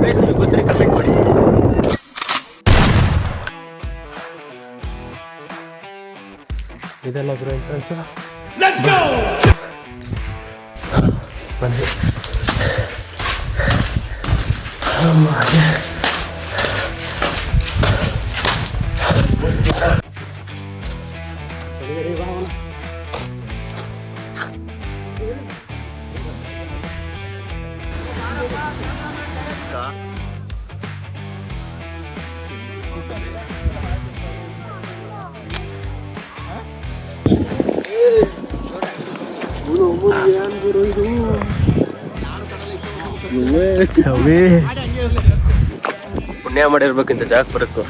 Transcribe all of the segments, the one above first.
Place ನಿಮಗೆ ಗೊತ್ತಿರಿ comment ಮಾಡಿ. ಇದೆಲ್ಲ ಬ್ರೋ ಎಂಟ್ರೆನ್ಸ್. ಬನ್ನಿ ಪುಣ್ಯ ಮಾಡಿರ್ಬೇಕಿಂತ ಜಾಗ ಬರಬೇಕು.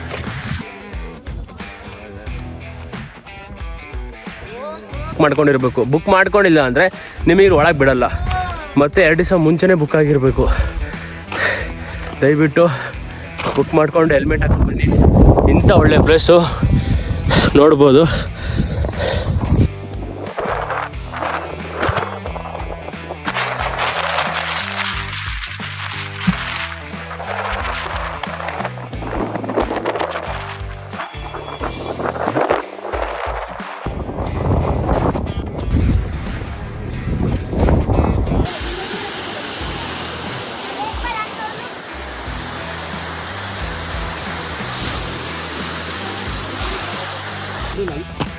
ಮಾಡ್ಕೊಂಡಿರ್ಬೇಕು. ಬುಕ್ ಮಾಡ್ಕೊಂಡಿಲ್ಲ ಅಂದರೆ ನಿಮಗೆ ಒಳಗೆ ಬಿಡಲ್ಲ. ಮತ್ತು 2 ದಿವಸ ಮುಂಚೆನೇ ಬುಕ್ ಆಗಿರಬೇಕು. ದಯವಿಟ್ಟು ಬುಕ್ ಮಾಡ್ಕೊಂಡು ಹೆಲ್ಮೆಟ್ ಹಾಕೊಂಡು ಬನ್ನಿ. ಇಂಥ ಒಳ್ಳೆ ಪ್ಲೇಸು ನೋಡ್ಬೋದು.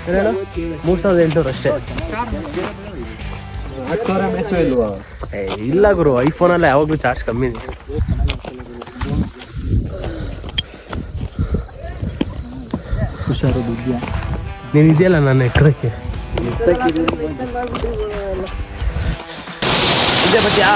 ಏನೇನು 3800 ಅಷ್ಟೇ. ಇಲ್ಲ ಗುರು, ಐಫೋನಲ್ಲ ಯಾವಾಗಲೂ ಚಾರ್ಜ್ ಕಮ್ಮಿ. ಹುಷಾರು ದುಡ್ಡಿಯಾ ನೀನು ಇದೆಯಲ್ಲ ನನ್ನ ಎಕ್ಕಡಕ್ಕೆ ಇದೆ ಬತ್ಯಾ.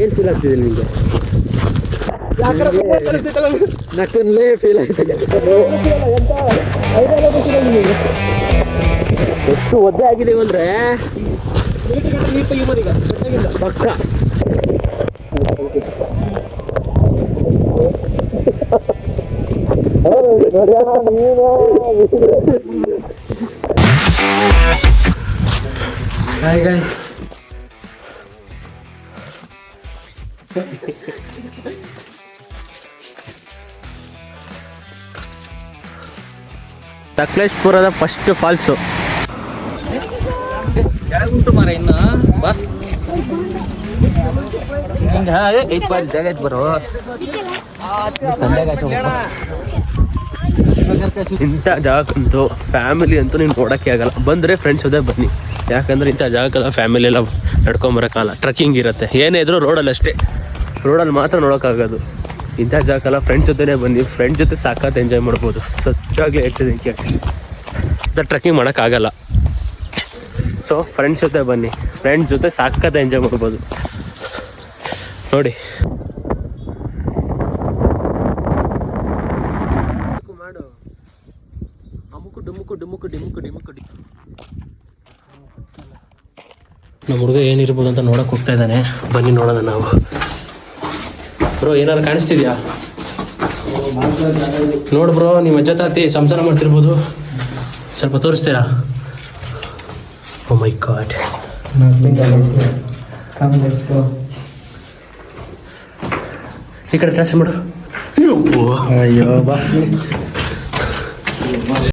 ಏನ್ ಫೀಲ್ ಆಗ್ತಿದೆ ನಿಮಗೆ? ನಕ್ಕನ್ಲೇ ಫೀಲ್ ಆಗ್ತಿದೆ. ಎಷ್ಟು ಒದ್ದೆ ಆಗಿದೀವಿ ಅಂದ್ರೆ ಪಕ್ಕ. Hi guys. ಸಕಲೇಶ್ಪುರದ ಫಸ್ಟ್ ಫಾಲ್ಸು. ಕೆಳಗುಂಟು ಮರ ಇನ್ನು ಬಾ ಜಾಗ ಐತೆ ಬರೋ. ಇಂಥ ಜಾಗಕ್ಕಂತೂ ಫ್ಯಾಮಿಲಿ ಅಂತೂ ನೀನು ನೋಡೋಕ್ಕೆ ಆಗಲ್ಲ. ಬಂದರೆ ಫ್ರೆಂಡ್ಸ್ ಜೊತೆ ಬನ್ನಿ. ಯಾಕಂದರೆ ಇಂಥ ಜಾಗಕ್ಕೆಲ್ಲ ಫ್ಯಾಮಿಲಿ ಎಲ್ಲ ನಡ್ಕೊಂಬರೋಕ್ಕಲ್ಲ. ಟ್ರಕ್ಕಿಂಗ್ ಇರುತ್ತೆ. ಏನೇ ಇದ್ರೂ ರೋಡಲ್ಲಿ ಅಷ್ಟೇ. ರೋಡಲ್ಲಿ ಮಾತ್ರ ನೋಡೋಕ್ಕಾಗೋದು. ಇಂಥ ಜಾಗಕ್ಕೆಲ್ಲ ಫ್ರೆಂಡ್ಸ್ ಜೊತೆನೇ ಬನ್ನಿ. ಫ್ರೆಂಡ್ಸ್ ಜೊತೆ ಸಾಕತ್ತು ಎಂಜಾಯ್ ಮಾಡ್ಬೋದು. ಸಚ್ಚಾಗಲೇ ಹೇಳ್ತಿದ್ದೀನಿ ಕೇಳಿ. ಟ್ರಕ್ಕಿಂಗ್ ಮಾಡೋಕ್ಕಾಗಲ್ಲ. ಸೊ ಫ್ರೆಂಡ್ಸ್ ಜೊತೆ ಬನ್ನಿ. ಫ್ರೆಂಡ್ಸ್ ಜೊತೆ ಸಾಕತ್ತು ಎಂಜಾಯ್ ಮಾಡ್ಬೋದು. ನೋಡಿ ಮಾಡು ಅಮುಕು ಡುಮುಕು ಡುಮುಕು ಡಿಮುಕು ಡಿಮುಕು ಡಿ. ನಮ್ಮ ಹುಡುಗ ಏನಿರ್ಬೋದು ಅಂತ ನೋಡೋಕೆ ಹೋಗ್ತಾ ಇದ್ದಾನೆ. ಬನ್ನಿ ನೋಡೋಣ ನಾವು. ಬ್ರೋ ಏನಾದ್ರು ಕಾಣಿಸ್ತಿದ್ಯಾ? ನೋಡು ಬ್ರೋ, ನಿಮ್ಮ ಅಜ್ಜ ತಾತಿ ಸಂಸಾರ ಮಾಡ್ತಿರ್ಬೋದು. ಸ್ವಲ್ಪ ತೋರಿಸ್ತೀರಾ? ಓ ಮೈ ಗಾಡ್. ಈ ಕಡೆ ಕ್ಲಾಸ್ ಮಾಡು. ಅಯ್ಯೋ ಬಾ.